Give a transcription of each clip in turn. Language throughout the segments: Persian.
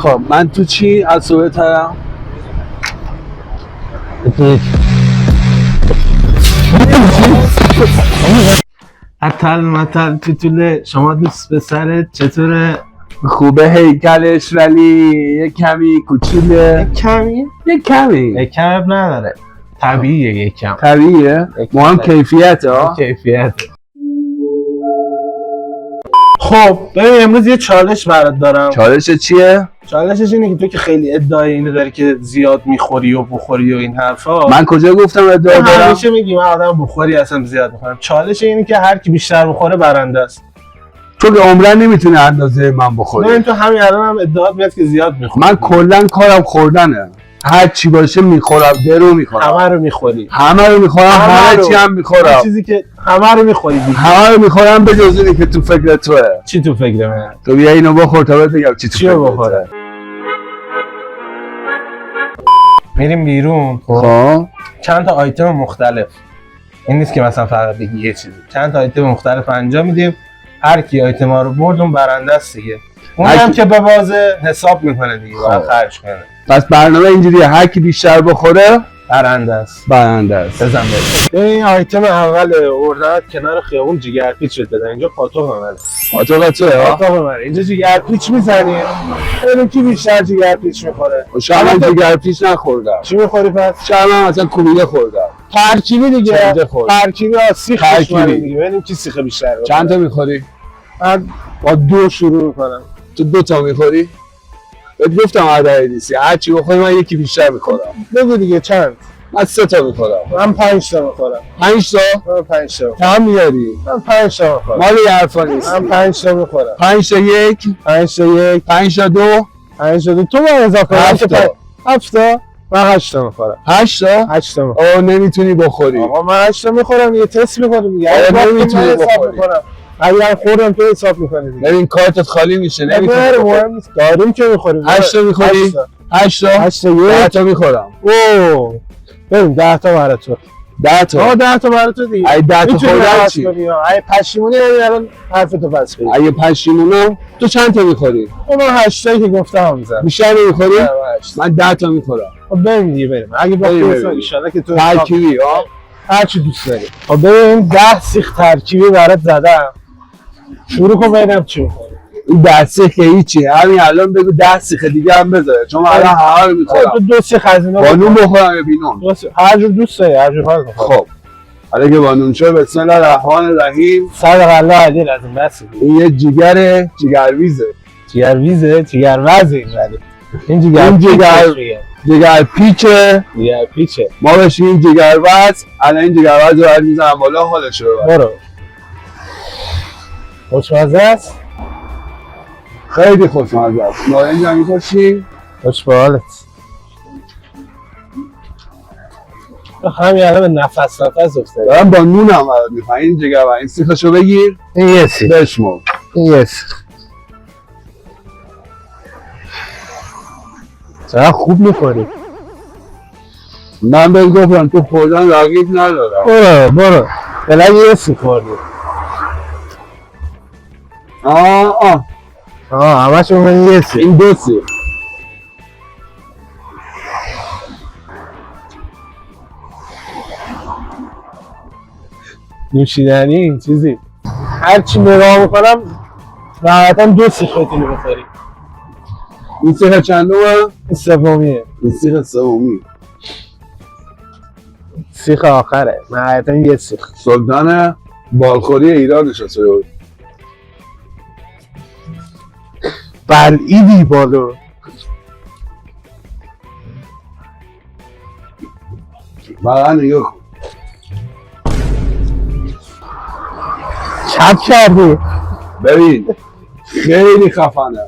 خب من تو چی از صحبت هرم؟ اتل توتوله شما دوست پسرت چطوره؟ خوبه هیکلش ولی یه کمی کوچیله. کمی؟ یه کمی اب نداره، طبیعیه یه کم. طبیعیه؟ مهم کیفیت ها؟ کیفیت. خب ببین امروز یه چالش برات دارم. چالش چیه؟ چالشش اینه که تو که خیلی ادعای اینو داری که زیاد میخوری و بخوری و این حرفا. من کجا گفتم ادعا دارم؟ همیشه میگی من آدم بخوری هستم زیاد میخورم. چالش اینه که هر کی بیشتر بخوره برنده است. تو که عمرن نمیتونی اندازه من بخوری. ببین تو همین الان هم ادعات میاد که زیاد میخوری. من کلا کارم خوردنه. هر چی باشه میخورم، درو میخورم. همه رو میخوری. همه رو میخورم، همه چی هم میخورم. چیزی که همه رو میخوری دیگه. همه رو میخورم به جز اینی که تو فکر توه. چی تو فکر من؟ تو بیا اینو بخور تا بهت بگم چی تو چیو فکر بخوره؟ میریم بیرون. خب چند تا آیتم مختلف. این نیست که مثلا فقط بگی یه چیزی. چند تا آیتم مختلف انجام میدیم. هر کی آیتم ها رو برد اون برنده است دیگه. اون هم که به بازه حساب میکنه دیگه، باید خرج کنه. پس برنامه اینجوریه هر کی بیشتر بخوره برنده است. برنده است. بزن بریم. این آیتم اول اردت کنار خیابون جگرپیچ شده دادن. اینجا پاتوق منه. پاتوق توه ها؟ پاتوق منه. اینجا جگرپیچ میزنیم. ببین کی بیشتر جگرپیچ میخوره. شاید من جگرپیچ نخوردم. چی میخوری پس؟ شاید من مثلا کوبیده خوردم. ترکیبی دیگه. ترکیبی سیخ دیگه. ببینیم کی سیخ بیشتره. چند تا میخوری؟ من با 2 شروع میکنم. تو 2 تا میخوری؟ بهت گفتم عددی نیستی. هر چی بخوری من یکی بیشتر میخورم. بگو دیگه چند؟ من 3 تا میخورم. من 5 تا میخورم. 5 تا؟ من 5 تا. کم میاری؟ من 5 تا میخورم. مال یه حرفا نیست. من 5 تا میخورم. 5 تا 1 5 تا 1 5 تا 2 5 تا 2 تو من اضافه 7 تا 7 تا من 8 تا میخورم. 8 تا 8 تا میخورم. آه نمیتونی بخوری. آقا من 8 تا میخورم یه تست میکنم دیگه. آقا نمیتونی بخوری. اگر خوردم تو حساب میکنی دیگه. ببین کارتت خالی میشه نمیتونی. مهم نیست. داریم که میخوریم. 8 تا میخوری؟ 8 تا 8 تا 10 تا میخورم. اوه ببین 10 تا برای تو. 10 تا. آه 10 تا برای تو دیگه. ای 10 تا خوردن چی؟ ای پشیمونی الان حرفتو پس بگیر. اگه پشیمونم تو چند تا میخوری؟ من 8 تایی که گفتم میزنم. بیشتر نمیخوری؟ من 10 تا میخورم. خب بریم دیگه بریم. اگه با تو ان شاء الله که تو ترکیبی ها هر چی دوست داری. خب ببین 10 سیخ ترکیبی برات زدم. شروع کن ببینم چی می‌خوری. این 10 سیخ هیچی. همین الان بگو 10 سیخ دیگه هم بذاره چون الان همه رو میخورم. تو 2 سیخ از اینا بانون بخورم یا بینون؟ هر جور دوست داری هر جور حال می‌خوام. خب حالا که بانون شد بسم الله الرحمن الرحیم. صدق الله علی لازم بس. این یه جگرویزه. جگروزه این جگر پیچه. ما بهش این جگروز. الان این جگروز رو میزنم بالا حالش رو ببر. برو. خوشمزه است؟ خیلی خوشمزه است. نارنج هم می‌کشی؟ خوش به حالت. همین الان به نفس افتاده. دارم با نون هم برات می‌خوام. این جگر این سیخشو بگیر. این یه سیخ. بشمر. این یه سیخ. چرا خوب می‌خوری؟ من بهت گفتم تو خوردن رقیب ندارم. برو. بلا یه سیخ خوردی. همشون من یه سیخ. این 2 سیخ. نوشیدنی این چیزی هر چی نگاه میکنم نهایتا 2 سیخ میتونی بخوری. این سیخ چندمه؟ این سومیه. این سیخ سومی. سیخ آخره. نهایتا یه سیخ. سلطان بالخوری ایران نشسته بود. بلعیدی بالو. واقعا نگاه کن. چپ کردی. ببین خیلی خفنه.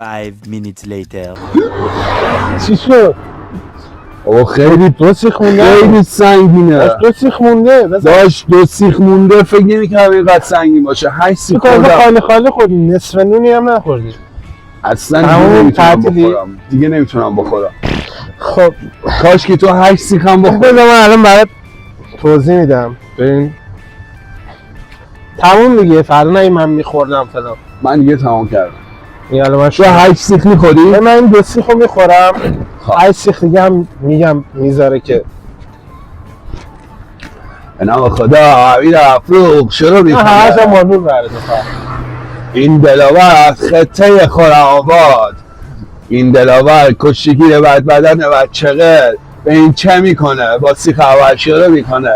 Five minutes later. چی شد؟ او خیلی 2 سیخ مونده. خیلی سنگینه. 2 سیخ مونده. داشت 2 سیخ مونده. فکر نمی‌کردم اینقدر سنگین باشه. 8 سیخ خوردم. خالی خوردی. نصف نونی هم نخوردی. اصلا نمیتونم بخورم. دیگه نمیتونم بخورم. خب کاش که تو 8 سیخ هم بخوری. من الان برات توضیح میدم. ببین تموم دیگه، فردا نه من میخوردم فلان. من دیگه تمام کردم. یالا من تو 8 سیخ میخوری؟ من این 2 سیخو میخورم. 8 سیخ دیگه هم میگم میذاره که به نام خدا امیر افروخ شروع میکنه. همه هم مانور برده. این دلاور خطه خرم‌آباد، این دلاور کشتیگیر بدبدن بچه‌قل به این چه میکنه؟ با سیخ اول شروع میکنه.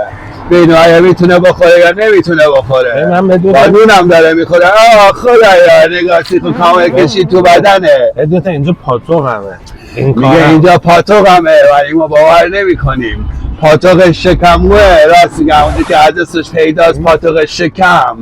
به اینو آیا میتونه بخوره یا نمیتونه بخوره؟ من بدون با نونم داره میخوره. خدایا نگاه سیخو کامل کشید تو بدنه. ادوتا اینجا پاتوق همه. میگه اینجا پاتوق همه ولی ما باور نمی کنیم. پاتوق شکموه، راست میگم اونجا که عدسش پیداست. پاتوق شکم،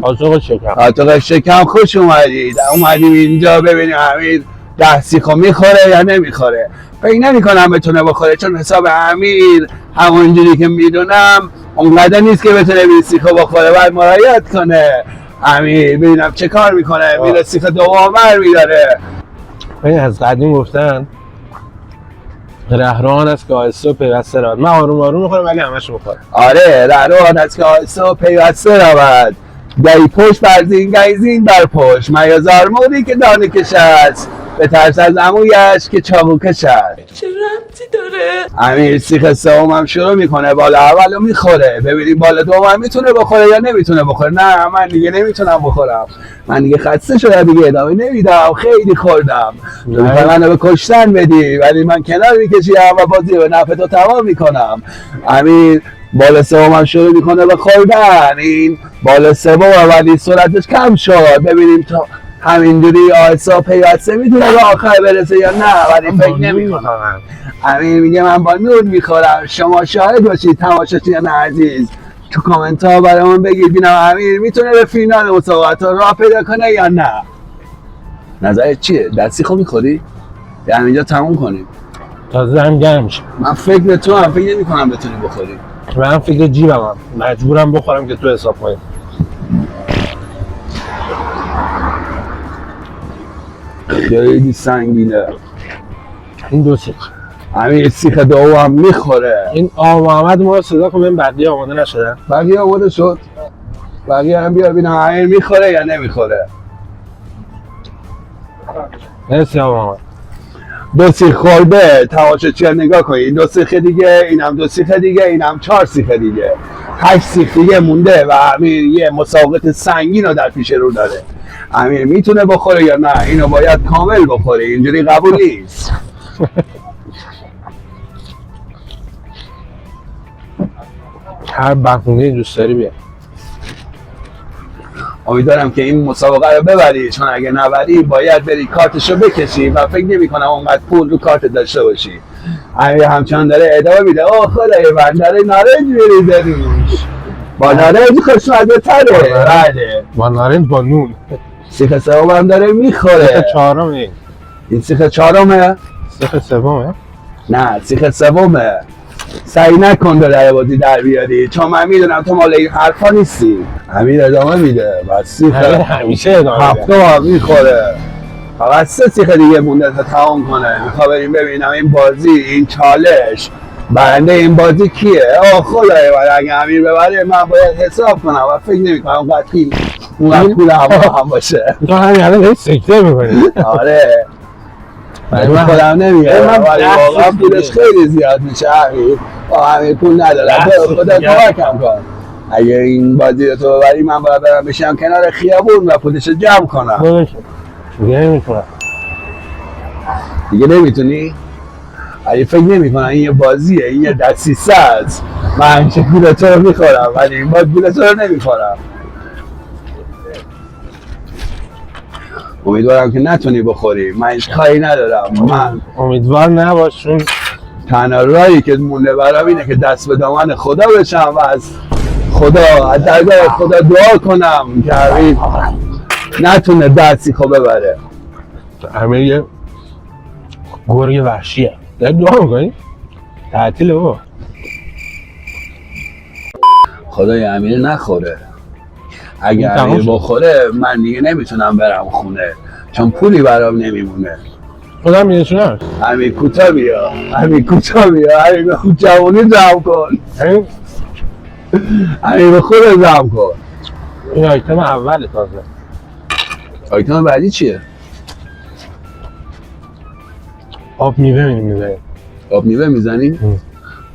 پاتوق شکم. خوش اومدید. اومدیم اینجا ببینیم امیر 10 سیخو میخوره یا نمیخوره. فکر نمی‌کنم بتونه بخوره چون حساب امیر همونجوری که میدونم اونقدر نیست که بتونه 20 سیخو بخوره. باید مراجعت کنه امیر ببینم چه کار میکنه. میره سیخ دومر میداره. از قدیم گفتن رهروان است که آهسته و پیوسته رود. من آروم آروم میخورم ولی همش میخورم. آره رهروان است که آهسته و پیوسته رود. گهی پشت بر زین گهی زین بر پشت. میازار موری که دانه کش است به ترس از عمویش که چاقو کش است. چه ربطی داره؟ امیر سیخ سوم هم شروع میکنه. بالا اولو میخوره ببینیم بالا دوم هم میتونه بخوره یا نمیتونه بخوره. نه من دیگه نمیتونم بخورم. من دیگه خسته شدم دیگه ادامه نمیدم. خیلی خوردم. تو میخوای منو به کشتن بدی ولی من کنار میکشیم و بازی به نفع تو تمام میکنم. امیر بالا سوم هم شروع میکنه به خوردن. این بالا سوم ولی سرعتش کم شد. ببینیم تا همینجوری آهسته پیوسته میتونه به آخر برسه یا نه ولی فکر نمی‌کنم. امیر میگه من با نور میخورم. شما شاهد باشید تماشاچیان عزیز. تو کامنت ها برامون بگید ببینم امیر میتونه به فینال مسابقات راه پیدا کنه یا نه. نظرت چیه؟ دستی خوب میخوری؟ یا همینجا تموم کنیم؟ تازه هم گرم میشه. من فکر تو هم فکر نمی کنم بتونی بخوری. من فکر جیبم هم مجبورم بخورم که تو حساب کنیم. خیلی سنگینه این 2 سیخ. امیر سیخ دوم میخوره. این آقا محمد ما رو صدا کن ببین بقیه آماده نشدن. بقیه آماده شد. بقیه هم بیار ببینم امیر میخوره یا نمیخوره. مرسی آقا محمد. 2 سیخ خورده. تماشاچیان نگاه کنید. این 2 سیخ دیگه، اینم 2 سیخ دیگه، اینم 4 سیخ دیگه. 8 سیخ دیگه مونده و امیر یه مسابقات سنگین رو در پیش رو داره. امیر میتونه بخوره یا نه؟ اینو باید کامل بخوره. اینجوری قبول نیست. هر بخونه دوست داری بیا. امیدوارم که این مسابقه رو ببری چون اگه نبری باید بری کارتشو بکشی و فکر نمی‌کنم اونقدر پول رو کارت داشته باشی. امیر همچنان داره ادامه میده. اوه خدای من داره نارنج میریزه روش. با نارنج خوشمزه تره. بله. با نارنج با نون. سیخ سوم هم داره میخوره. سیخ چهارمه. این سیخ چهارمه؟ سیخ سومه؟ نه سیخ سومه. سعی نکن در بازی در بیاری چون من میدونم تو مال این حرفا نیستی. امیر ادامه میده. بس سیخ همیشه ادامه میده. 7 میخوره. فقط 3 سیخ دیگه مونده تا تمام کنه. میخوام بریم ببینم این بازی، این چالش برنده این بازی کیه. آه خدای من اگه امیر ببره من باید حساب کنم و فکر نمی‌کنم اونقدر پول هم باشه. تو همین الان داری سکته میکنی. آره من خودم نمیگم ولی واقعا پولش خیلی زیاد میشه. امیر پول نداره. خدا کمکم کن. اگه این بازی رو تو ببری من باید برم بشم کنار خیابون و پولش رو جمع کنم. دیگه نمیتونم. دیگه نمیتونی؟ اگه فکر نمی‌کنم این یه بازیه، این یه دستیسه است. من همیشه پول تو رو میخورم ولی این بار پول تو رو نمیخورم. امیدوارم که نتونی بخوری. من هیچ کاری ندارم. من امیدوار نباش چون تنها راهی که مونده برام اینه که دست به دامن خدا بشم و از خدا، از درگاه خدا دعا کنم که امیر نتونه دستیخو ببره. امیر یه گرگ وحشیه. داری دعا میکنی؟ تعطیله بابا. خدای امیر نخوره. اگه امیر بخوره من دیگه نمیتونم برم خونه چون پولی برام نمیمونه. خودم میرسونم. امیر کوتا بیا. امیر جوانی جمع کن. امیر به خود جمع کن. این آیتم اول تازه. آیتم بعدی چیه؟ آب میوه میزنیم. آب میوه میزنیم؟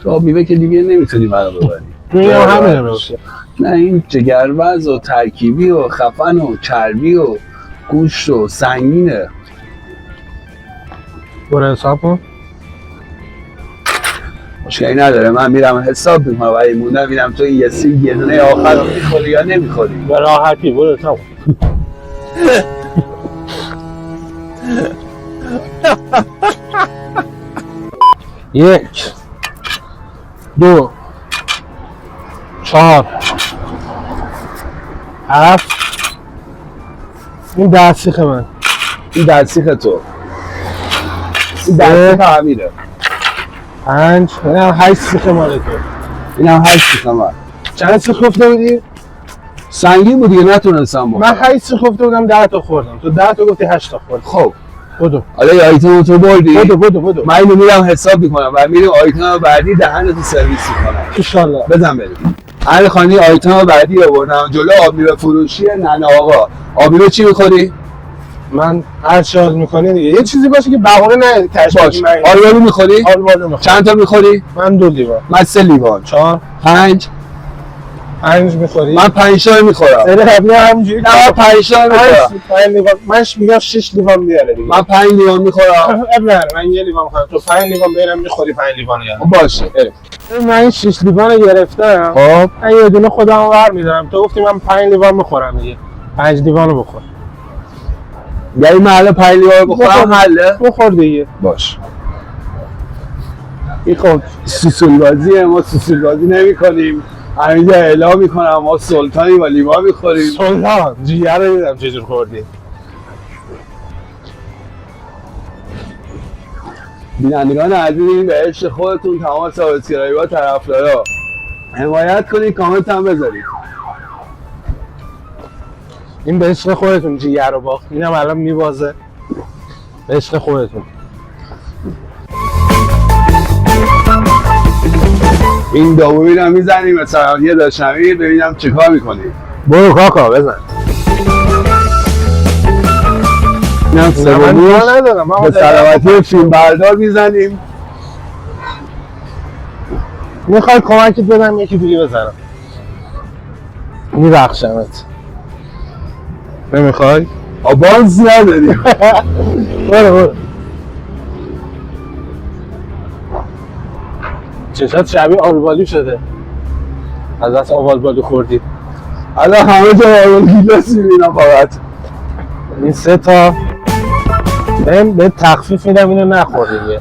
تو آب میوه که دیگه نمیتونی برا ببری. این همینه میشه. نه این جگربز و ترکیبی و خفن و چربی و گوشت و سنگینه. برو حساب کن. مشکلی نداره، من میرم حساب میکنم ولی موندم میرم تو یه سیگ یه دونه آخر رو میخوری یا نمیخوری. به راحتی برو حساب کن. یک 2 4 7 این دستیخ من، این دستیخ تو، این دستیخ امیره، 5 اینم 8 سیخ مال تو، اینم 8 سیخ من. چند سیخ خفته بودی؟ سنگین بود دیگه نتونستم بخورم. من 8 سیخ خفته بودم 10 تا خوردم، تو 10 تا گفتی 8 تا خوردم. خب بدو حالا یه آیتم تو بردی؟ بدو من اینو میرم حساب میکنم و میریم آیتم بعدی دهنتو سرویس میکنم انشالله. بزن بریم. هر خانی آیتم بعدی آوردم جلو آب میوه فروشی ننه آقا. آب میوه چی میخوری؟ من هر چی میکنی دیگه یه چیزی باشه که بهونه نه باش. آلوالو میخوری؟ آلوالو میخوام. چند تا میخوری؟ من 2 لیوان. من 3 لیوان. 4 5 میخوری؟ من 5 تا میخورم. سری قبلی همینجوری نه من 5 تا میخورم. 5 لیوان. من میگم 6 لیوان بیاره دیگه. من 5 لیوان میخورم. نه من 1 لیوان میخورم. تو 5 لیوان ببینم میخوری 5 لیوان یا نه. باشه. من 6 لیوان گرفتم. خب من یه دونه خودم ور میدارم. تو گفتی من 5 لیوان میخورم دیگه. 5 لیوانو بخور. یعنی محل 5 لیوان بخورم حله؟ بخور دیگه. باش. این خب سوسول بازیه، ما سوسول بازی نمی کنیم. همینجا اعلام میکنم ما سلطانی و لیوان میخوریم. سلطان جیگر رو دیدم چجور خوردی. بینندگان عزیز به عشق خودتون تمام سابسکرایبر و طرفدارا حمایت کنید، کامنت هم بذارید. این به عشق خودتون جیگر رو باخت. اینم الان میبازه. به عشق خودتون. این داوود هم میزنیم به سلامتی داشتمیر ببینم چه کار میکنید. برو کاکا بزن. اینم سومی به سلامتی فیلم بردار میزنیم. میخوای کمکت بدم یکی دیگه بزنم. میبخشمت. نمیخوای؟ آبانز نداریم. برو چشات شبیه آلبالو شده. از دست آلبالو خوردی. الان همه جا آلبالو گیلاس میبینم فقط. این 3 تا به تخفیف میدم اینو نخور دیگه.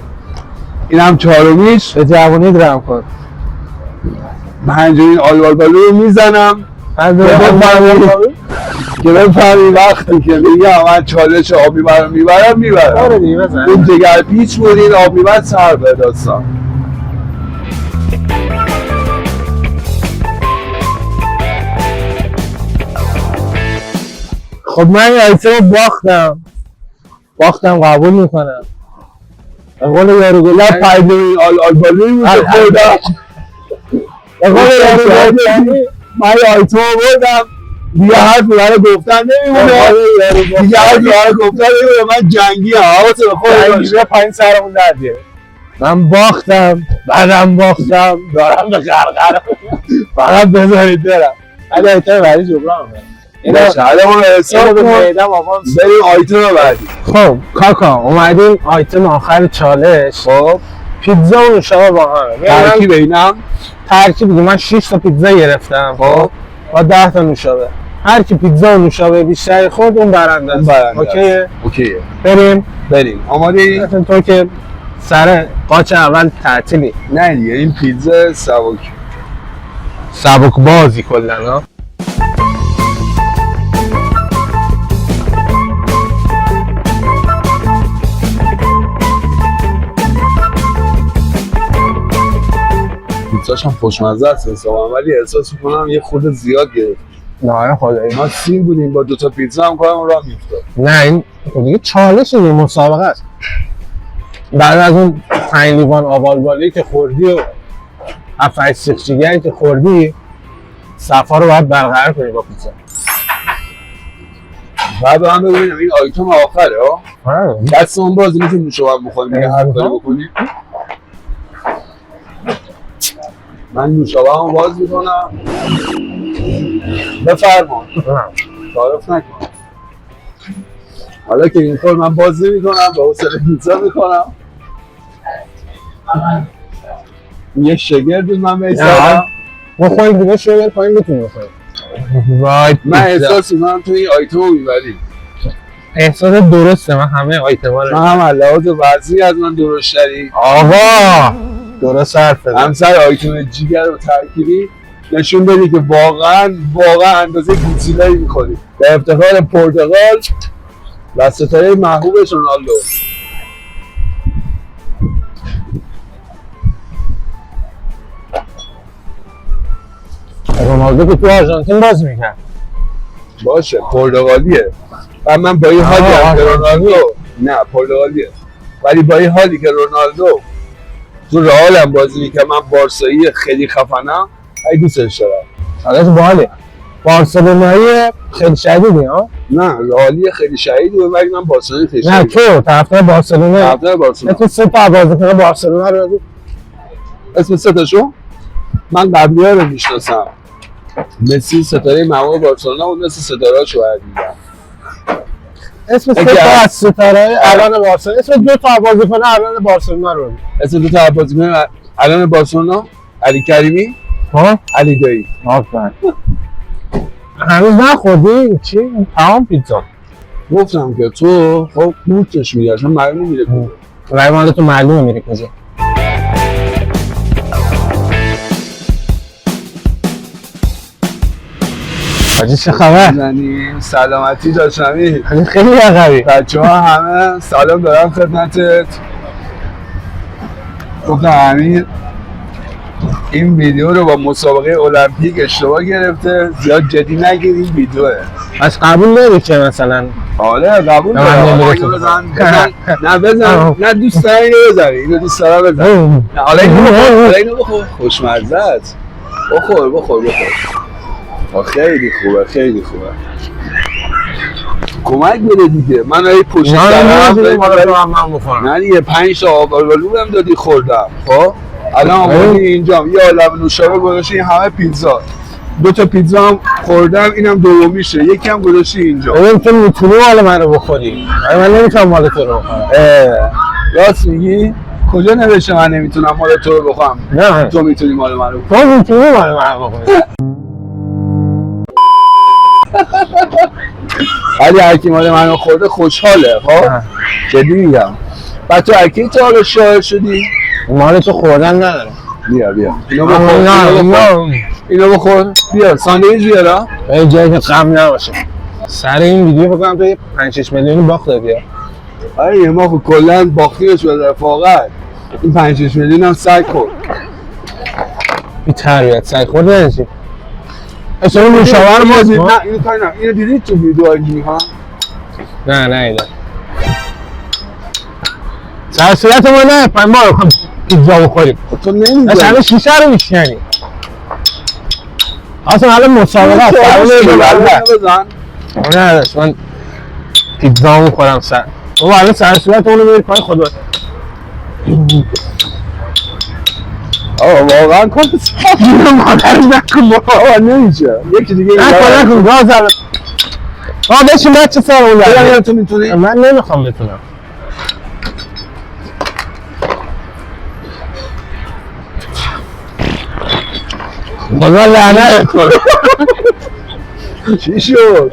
اینم چهارمیش. به جوونی درم کن. من همینجوری این آلبالو رو میزنم که بفهمی وقتی که میگم من چالش آب میبرم. آره دیگه بزن. این جگر پیچ بود، این آب میبر سر به داستان. خب من این آیتم رو باختم قبول میکنم. به قول یارو گلم پایدوی آلبالوی بود که خوردم. به قول یارو گلم من آیتم رو بردم دیگه حرف برای گفتن نمیمونه. دیگه حرف برای گفتن نمیمونه. من جنگی هم حواست به خودم باشه. پایین سرمون دردیه. من باختم بعدم باختم دارم به غرغره. فقط بذارید برم. اگه آیتم بعدی جبران کنم. باشه حالا ما حساب کنم بریم آیتم بعدی. خب کاکا اومدیم آیتم آخر چالش. خب پیتزا و نوشابه با همه ترکیب اینم ترکیب دیگه. من 6 تا پیتزا گرفتم خب با 10 تا نوشابه. هر کی پیتزا و نوشابه بیشتری خورد اون برنده است. اوکیه بریم. آماده؟ تو که سر قاچ اول تعطیلی. نه دیگه این پیتزا سبک بازی کلا ها. پیتزاش هم خوشمزه است حسابم، ولی احساس می‌کنم یه خورده زیاد گرفت. نه خدایی ما سیر بودیم با 2 تا پیتزا هم کارمون راه میافتاد. نه این دیگه چالش این مسابقه است. بعد از اون 5 لیوان آب آلبالویی که خوردی و 7-8 سیخ جیگری که خوردی صفا رو باید برقرار کنی با پیتزا. بعد به من ببینم این آیتم آخره ها. دست اون بازی میتونی نوشابه بخوریم دیگه هر کاری بکنیم. من نوشابه هم باز میکنم. بفرما. تعارف نکن. حالا که این طور من باز نمیکنم به حوصله پیتزا میکنم. یه شگرد من میسارم. بخوریم دیگه شگر پایین میتونیم بخوریم. من احساس میکنم تو این آیتم رو میبریم. احساس درسته. من همه آیتما رو من هم لحاظ وزنی از من درشتری. آقا درست حرف بزن. همسر آیتم جیگر و ترکیبی نشون بدی که واقعا اندازه گوزیلایی میخوری. به افتخار پرتغال و ستاره محبوبش رونالدو. رونالدو که تو آرژانتین باز میکرد. باشه پرتغالیه. و من با این حالی که رونالدو نه پرتغالیه. ولی با این حالی که رونالدو تو رئال هم بازی میکنه من بارسایی خیلی خفنم. ای دوستش دارم. حالش باحاله. بارسلونایی خیلی شدیدی ها؟ نه رئالی خیلی شدیدی ولی من بارسایی خیلی شدیدی. نه تو طرفدار بارسلونا. طرفدار بارسلونا. تو سه تا بازیکن بارسلونا رو بگو. اسم سه تاشو؟ من قبلی‌ها رو میشناسم. مسی ستاره محبوب بارسلونا بود مثل ستاره‌اشو باید میگم. اسم سه تا از ستاره الان بارسلونا. اسم دو تا بازیکن الان بارسلونا رو بگو. اسم دو تا بازیکن الان بارسلونا علی کریمی ها؟ علی دایی. آفرین. هنوز نخوردی؟ چی؟ تمام پیتزا. گفتم که تو خب قورتش میگه اصلا معلوم میره کجا. رای مال تو معلومه میره کجا. حاجی چه خبر؟ زنی سلامتی داشتمی. حاجی خیلی عقبی. بچه‌ها همه سلام دارم خدمتت. گفتم امیر این ویدیو رو با مسابقه المپیک اشتباه گرفته زیاد جدی نگیر این ویدیوه. از قبول نمی که مثلا آره قبول دارم. بزن نه بزن نه دوست دارم اینو بزنی اینو دوست دارم بزن. نه حالا اینو بخور خوشمزه است. بخور خیلی خوبه کمک بده دیگه. من ای پشت سرم نه دیگه 5 تا آبالو هم دادی خوردم. خب الان آمدی اینجام یه عالم نوشابه گذاشتی همه پیتزا. 2 تا پیتزا هم خوردم اینم دومیشه. یکی هم گذاشتی اینجا. ببین تو میتونی مال منو بخوری. من نمیتونم مال تو رو بخورم. راست میگی؟ کجا نوشته من نمیتونم مال تو رو بخورم؟ نه تو میتونی مال منو بخوری. تو میتونی مال منو بخوری. ولی هر کی مال منو خورده خوشحاله. خب جدی میگم. بعد تو اکی تا حالا شاهد شدی؟ مال تو خوردن نداره. بیا اینو بخور. بیا ساندویچ بیارم. به جایی که غم نباشه. سر این ویدیو فکر کنم تو 5-6 میلیون باخت دادی. آره ما خب کلا باختیمش به رفاقت. این 5-6 میلیون هم سگ خورد. بی تربیت سگ خورد نمیشه. اصلا نوشابه رو باز نه اینو کاری نه. اینو دیدید تو ویدیو اینجوری ها؟ نه ایده. سر صورت ما نه ما رو پیتزا بخوریم. تو نمی‌دونی. اصلا شیشه رو میشکنی. اصلا الان مسابقه است. بزن. نه من پیتزا میخورم سر. بابا الان سر صورت اونو میری پای خودت. واقعا کن اینو مادر نکن بابا نمیشه. یکی دیگه نکن گاز الان. بشین بچه سر اون لحظه. تو میتونی؟ من نمیخوام بتونم. خدا لعنت کنه. چی شد؟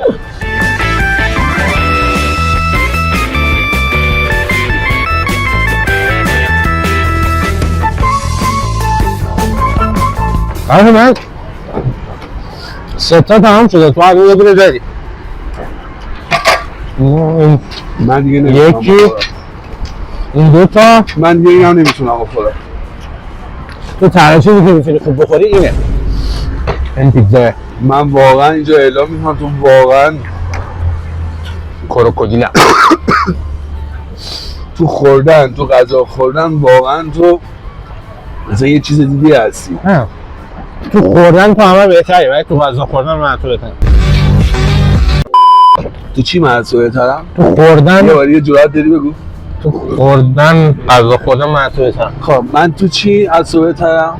آره من 3 تا تمام شده. تو الان یه دونه داری. من دیگه نمیتونم یکی این 2 تا. من دیگه اینم نمیتونم بخورم. تو تنها چیزی که میتونی خوب بخوری اینه. این پیتزا. من واقعا اینجا اعلام میکنم تو واقعا کروکودیلم. تو خوردن تو غذا خوردن واقعا تو مثلا یه چیز دیگه هستی. تو خوردن تو همه بهتری ولی تو غذا خوردن من تو بهتری. تو چی معصومه ترم؟ تو خوردن یه باری یه جرات داری بگو. تو خوردن غذا خوردن معطوه ترم. خب من تو چی معصومه ترم؟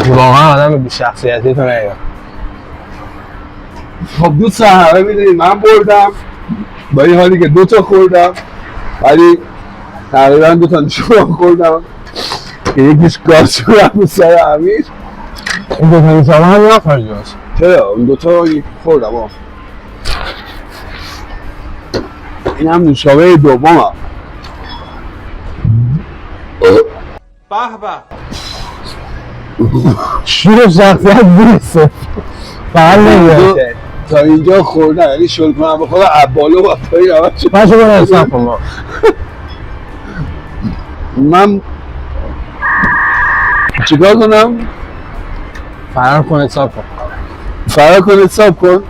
واقعا آدم بی شخصیتی تو نگاه. خب دوست همه میدونی من بردم با این حالی که 2 تا خوردم ولی تقریبا 2 تا نشونم خوردم که یکیش گاز شدم رو سر امیر. این 2 تا نشانه هم نخوردی باشه. چرا؟ اون 2 تا خوردم این هم نوشابه دومم. شیر شخصیت بیسته فقط نمیده تا اینجا خوردم یعنی شل کنم بخورم عبالو با پایی روش شد. باشه برو حساب کن ما. من چیکار کنم؟ فرار کن حساب کن. فرار کن حساب کن.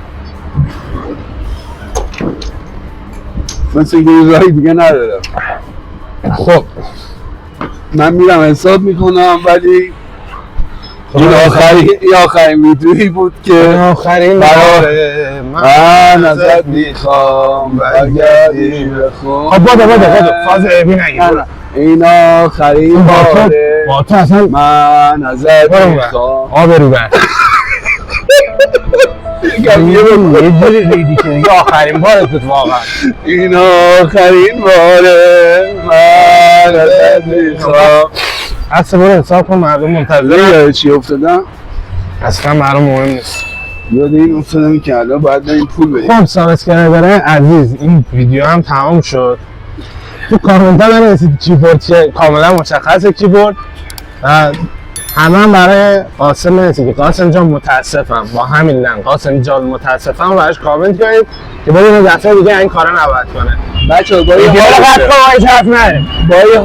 مثل اینکه این راهی دیگه ندارم. خب من میرم حساب میکنم ولی این آخرین ویدیویی بود که آخرین برای من ازت میخوام برگردی به خود. خب بده فاز ابی نگیر. این آخرین باره با تو اصلا من ازت میخوام آب رو بر یه جوری ریدی که دیگه آخرین بارت بود واقعا. این آخرین باره من ازت میخوام. اصلا برو حساب کن مردم منتظرن. یاد چی افتادم؟ اصلا مردم مهم نیست. یاد این افتادم که الان باید بریم پول بدیم. خب سابسکرایبرای عزیز این ویدیو هم تمام شد. تو کامنت ها بنویسید کیبورد چیه، کاملا مشخصه کیبورد. همه برای قاسم بنویسید که قاسم جان متاسفم، با همین لنگ قاسم جان متاسفم براش کامنت کنید که بدون دفعه دیگه این کارا نباید کنه. بچه‌ها با این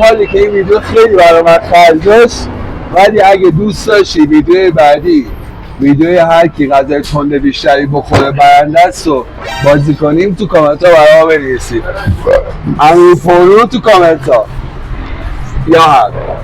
حالی که این ویدیو خیلی برای من خرج داشت ولی اگه دوست داشتی ویدیو بعدی ویدیوی هر کی غذای تند بیشتری بخوره برنده است و بازی کنیم تو کامنت ها برای ما بنویسید. امیر فرو تو کامنت ها یا